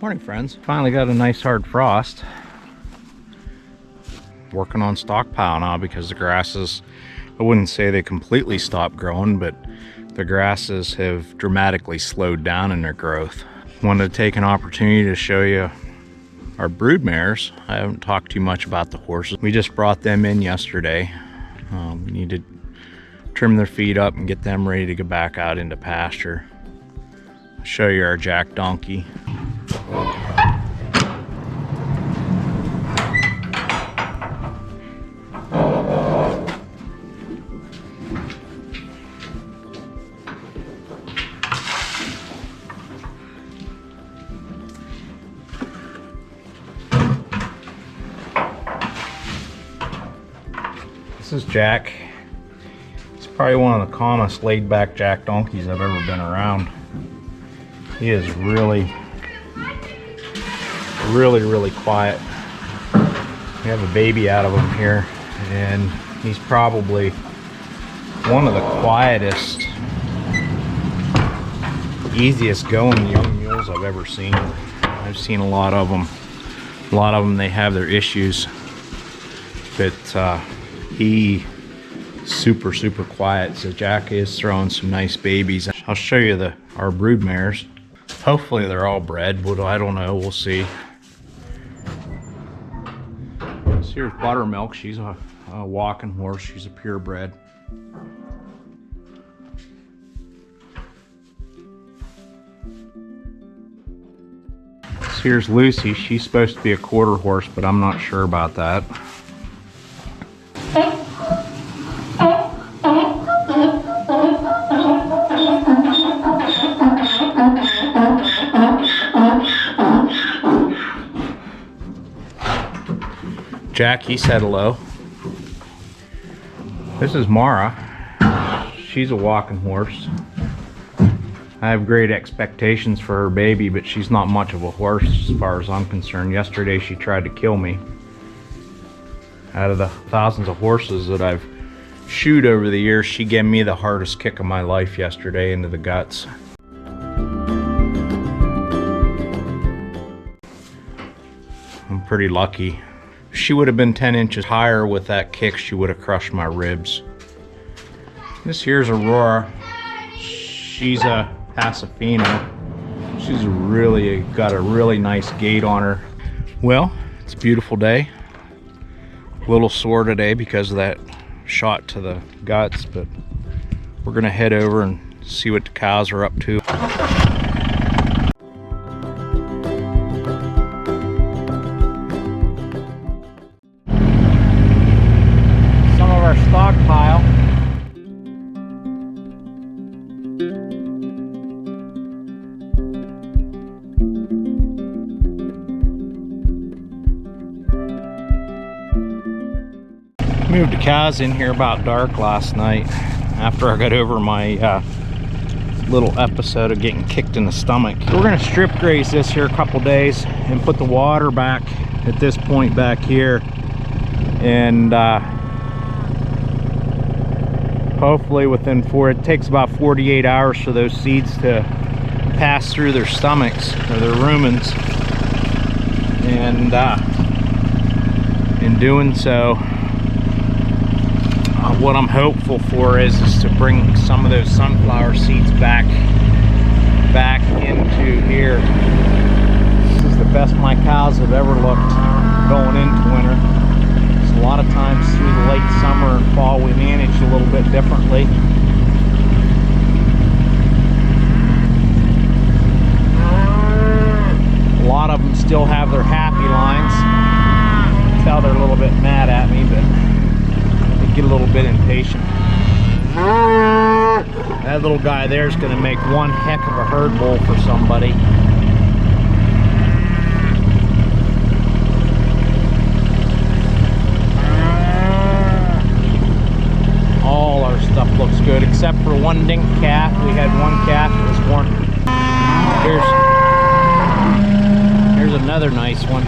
Morning, friends. Finally got a nice hard frost. Working on stockpile now because the grasses, I wouldn't say they completely stopped growing, but the grasses have dramatically slowed down in their growth. Wanted to take an opportunity to show you our brood mares. I haven't talked too much about the horses. We just brought them in yesterday. We need to trim their feet up and get them ready to go back out into pasture. I'll show you our Jack donkey. This is Jack. He's probably one of the calmest laid-back Jack donkeys I've ever been around. He is really quiet. We have a baby out of him here, and he's probably one of the quietest, easiest going young mules I've ever seen. I've seen a lot of them. A lot of them, they have their issues, but he super quiet. So Jack is throwing some nice babies. I'll show you our brood mares. Hopefully they're all bred, but I don't know, we'll see. So here's Buttermilk. She's a walking horse. She's a purebred. So here's Lucy. She's supposed to be a quarter horse, but I'm not sure about that. Jack, he said hello. This is Mara. She's a walking horse. I have great expectations for her baby, but she's not much of a horse as far as I'm concerned. Yesterday she tried to kill me. Out of the thousands of horses that I've shoed over the years, she gave me the hardest kick of my life yesterday into the guts. I'm pretty lucky. If she would have been 10 inches higher with that kick, she would have crushed my ribs. This here's Aurora. She's a Pasifino. She's really got a really nice gait on her. Well, it's a beautiful day. A little sore today because of that shot to the guts, but we're gonna head over and see what the cows are up to. Some of our stockpile. Moved the cows in here about dark last night after I got over my little episode of getting kicked in the stomach. We're gonna strip graze this here a couple days and put the water back at this point back here, and hopefully within it takes about 48 hours for those seeds to pass through their stomachs or their rumens, and in doing so, what I'm hopeful for is to bring some of those sunflower seeds back into here. This is the best my cows have ever looked going into winter. So a lot of times through the late summer and fall we manage a little bit differently. A lot of them still have their happy lines. I can tell they're a little bit mad at me, but get a little bit impatient. That little guy there is going to make one heck of a herd bull for somebody. All our stuff looks good except for one dink calf. We had one calf that was born. Here's another nice nice one.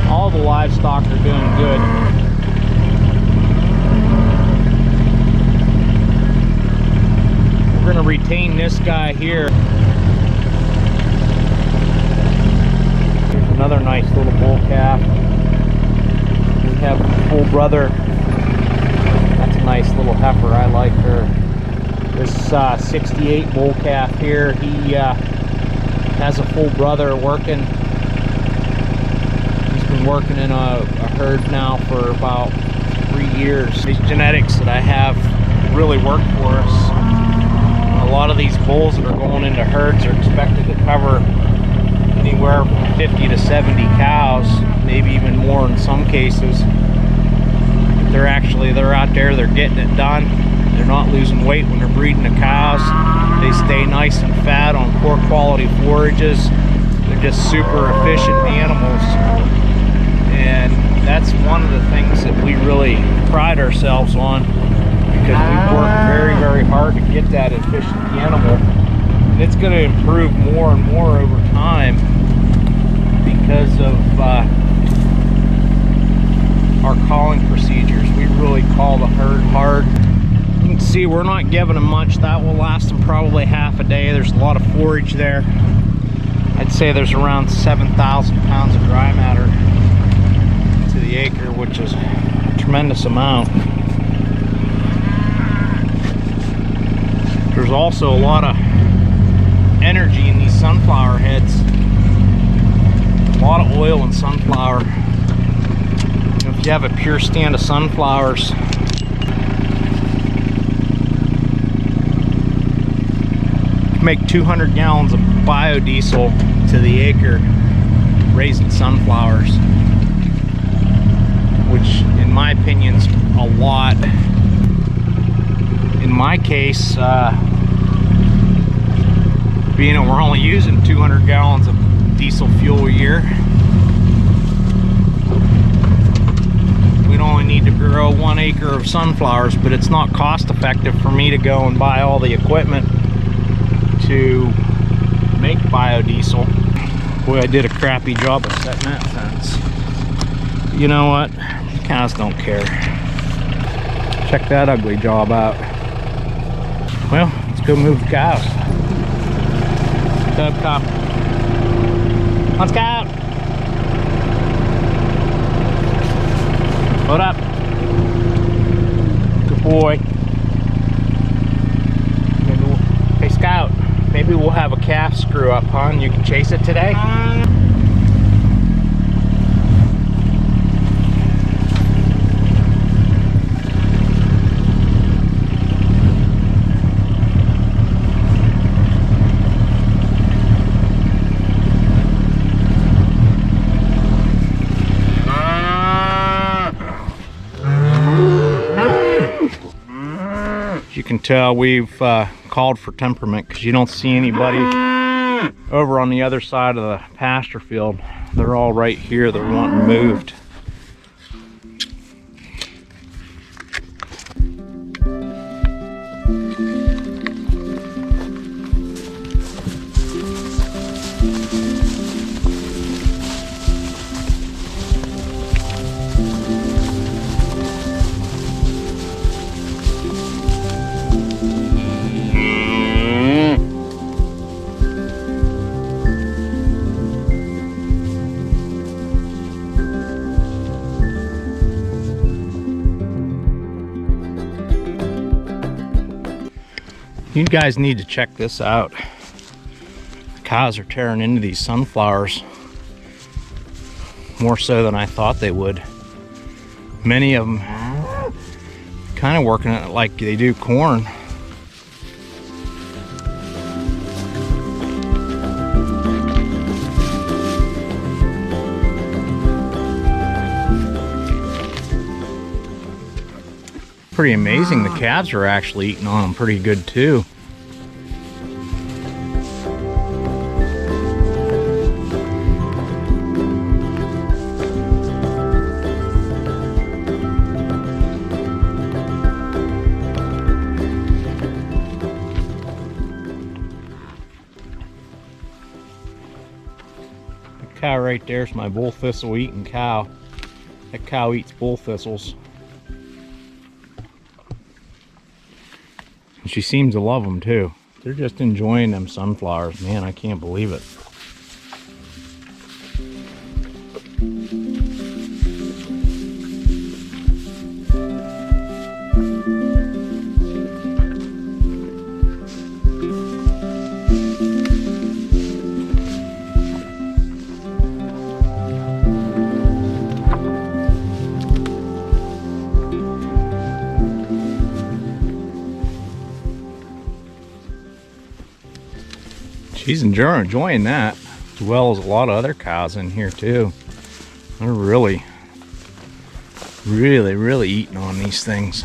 All the livestock are doing good. We're going to retain this guy here. Here's another nice little bull calf. We have a full brother. That's a nice little heifer. I like her. This 68 bull calf here, he has a full brother working. He's been working in a herd now for about 3 years. These genetics that I have really work for us. A lot of these bulls that are going into herds are expected to cover anywhere from 50 to 70 cows, maybe even more in some cases. But they're out there, they're getting it done. They're not losing weight when they're breeding the cows. They stay nice and fat on poor quality forages. They're just super efficient animals. And that's one of the things that we really pride ourselves on, because we work very, very hard to get that efficient animal. And it's going to improve more and more over time because of our calling procedures. We really call the herd hard. You can see we're not giving them much. That will last them probably half a day. There's a lot of forage there. I'd say there's around 7,000 pounds of dry matter to the acre, which is a tremendous amount. There's also a lot of energy in these sunflower heads. A lot of oil in sunflower. If you have a pure stand of sunflowers, make 200 gallons of biodiesel to the acre raising sunflowers, which in my opinion is a lot. In my case, being that we're only using 200 gallons of diesel fuel a year, we'd only need to grow 1 acre of sunflowers, but it's not cost effective for me to go and buy all the equipment to make biodiesel. Boy, I did a crappy job of setting that fence. You know what? Cows don't care. Check that ugly job out. Well, let's go move the cows. Cub, come. Let's go out. Put up. Good boy. Hey, Scout. Maybe we'll have a calf screw up, huh? And you can chase it today? As you can tell, we've called for temperament because you don't see anybody over on the other side of the pasture field. They're all right here. They're wanting moved. You guys need to check this out. The cows are tearing into these sunflowers more so than I thought they would. Many of them kind of working it like they do corn. Pretty amazing. The calves are actually eating on them pretty good too. Cow right there's my bull thistle eating cow. That cow eats bull thistles. And she seems to love them too. They're just enjoying them sunflowers. Man, I can't believe it. She's enjoying that, as well as a lot of other cows in here too. They're really eating on these things.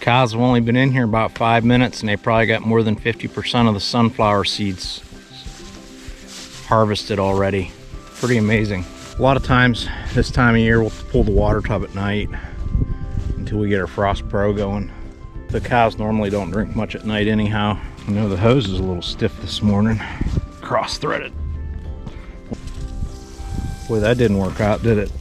Cows have only been in here about 5 minutes and they probably got more than 50% of the sunflower seeds harvested already. Pretty amazing. A lot of times this time of year we'll pull the water tub at night until we get our Frost Pro going. The cows normally don't drink much at night anyhow. I know the hose is a little stiff this morning. Cross-threaded. Boy, that didn't work out, did it?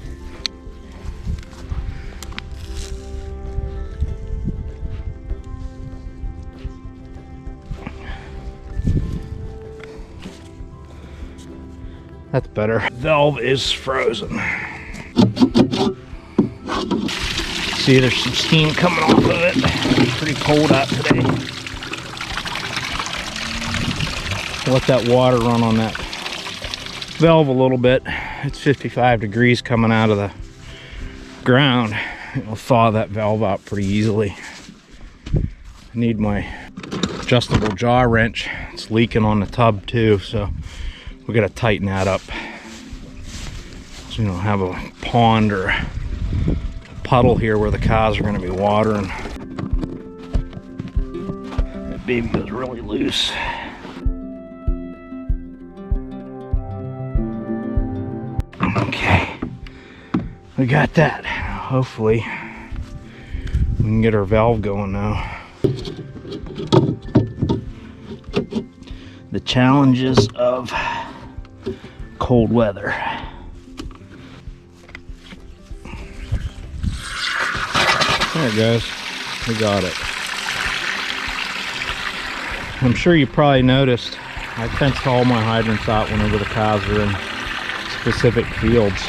That's better. Valve is frozen. See, there's some steam coming off of it. It's pretty cold out today. Let that water run on that valve a little bit. It's 55 degrees coming out of the ground. It'll thaw that valve out pretty easily. I need my adjustable jaw wrench. It's leaking on the tub too, so we gotta tighten that up so we don't have a pond or a puddle here where the cows are gonna be watering. That baby goes really loose. Okay, we got that. Hopefully we can get our valve going now. The challenges of cold weather. There it goes. We got it. I'm sure you probably noticed I fenced all my hydrants out whenever the cows are in specific fields.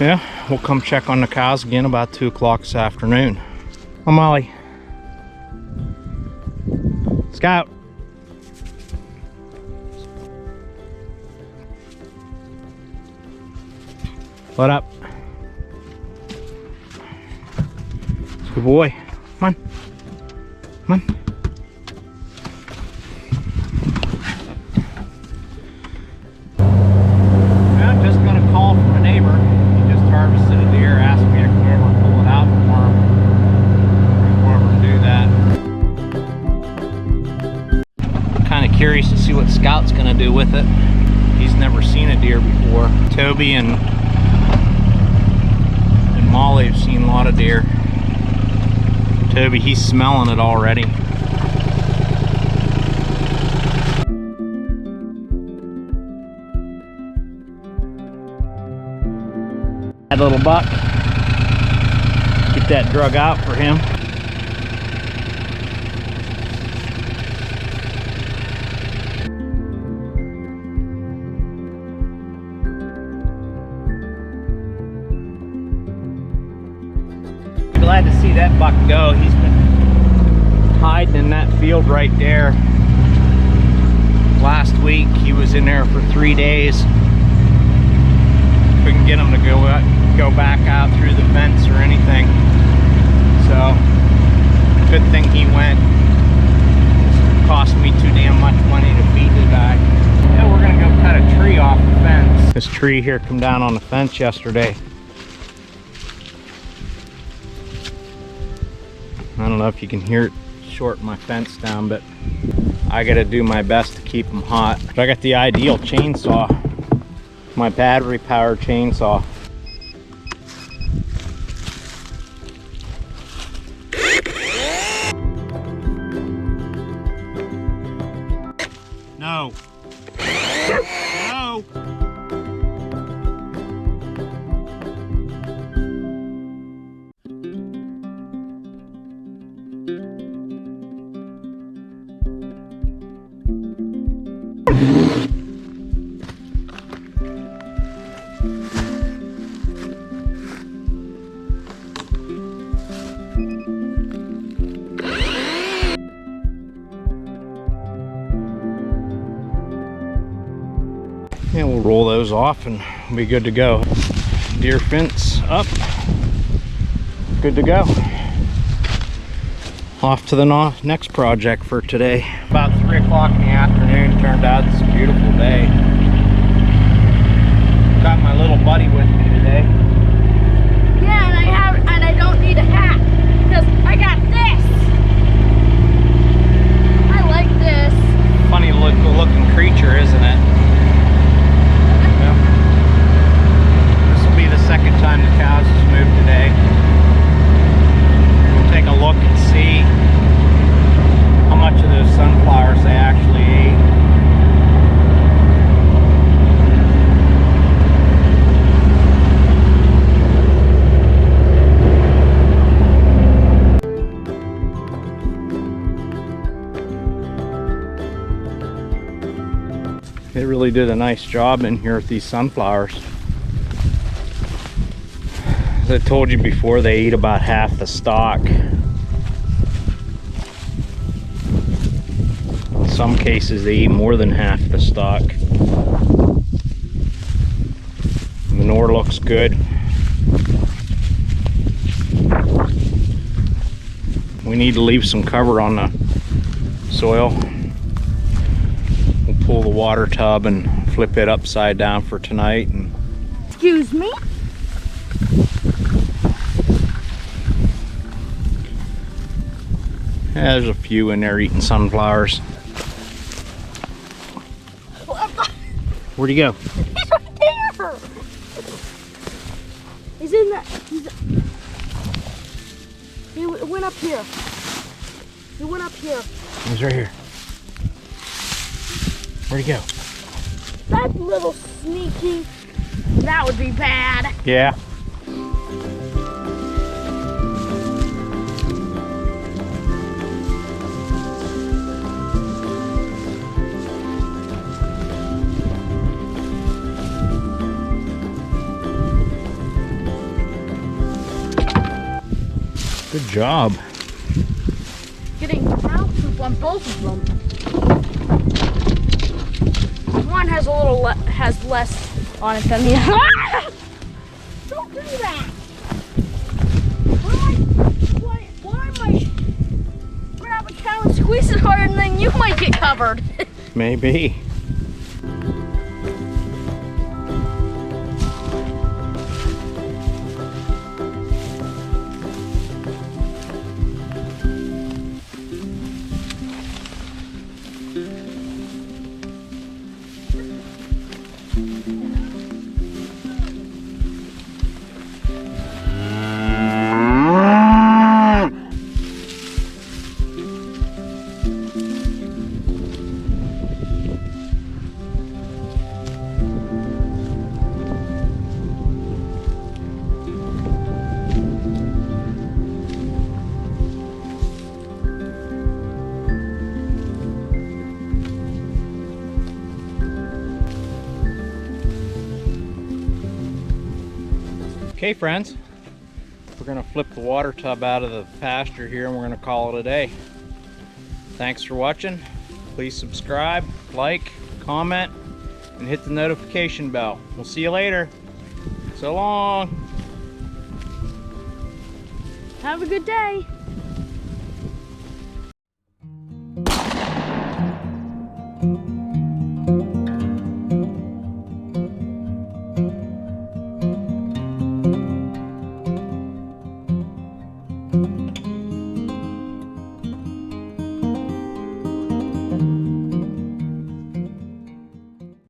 Yeah, we'll come check on the cows again about 2 o'clock this afternoon. Oh, Molly. Scout. What up? Good boy. Come on. Come on. I'm just going to call from a neighbor. He just harvested a deer. Asked me to come over and pull it out for him. I'm going to do that. Kind of curious to see what Scout's going to do with it. He's never seen a deer before. Toby and Molly have seen a lot of deer. Toby, he's smelling it already. That little buck. Get that drug out for him. Glad to see that buck go. He's been hiding in that field right there. Last week he was in there for 3 days. Couldn't get him to go back out through the fence or anything. So good thing he went. It cost me too damn much money to feed the guy. Now we're gonna go cut a tree off the fence. This tree here come down on the fence yesterday. I don't know if you can hear it shorting my fence down, but I gotta do my best to keep them hot. But I got the ideal chainsaw, my battery powered chainsaw. No. No. And we'll roll those off and we'll be good to go. Deer fence up. Good to go. Off to the next project for today. About 3 o'clock in the afternoon. Turned out it's a beautiful day. Got my little buddy with me today. Yeah, and I don't need a hat because I got this. I like this. Funny looking creature, isn't it? This will be the second time the cows has moved today. We'll take a look and see how much of those sunflowers they actually ate. They really did a nice job in here with these sunflowers. As I told you before, they eat about half the stalk. In some cases, they eat more than half the stalk. Manure looks good. We need to leave some cover on the soil. We'll pull the water tub and flip it upside down for tonight. And Excuse me? yeah, there's a few in there eating sunflowers. Where'd he go? He's right there. He's in that. He went up here. He went up here. He's right here. Where'd he go? That little sneaky. That would be bad. Yeah. Good job. Getting cow poop on both of them. One has has less on it than the other. Don't do that. Why am I grab a cow and squeeze it hard and then you might get covered? Maybe. Okay, friends, we're going to flip the water tub out of the pasture here and we're going to call it a day. Thanks for watching. Please subscribe, like, comment, and hit the notification bell. We'll see you later. So long. Have a good day.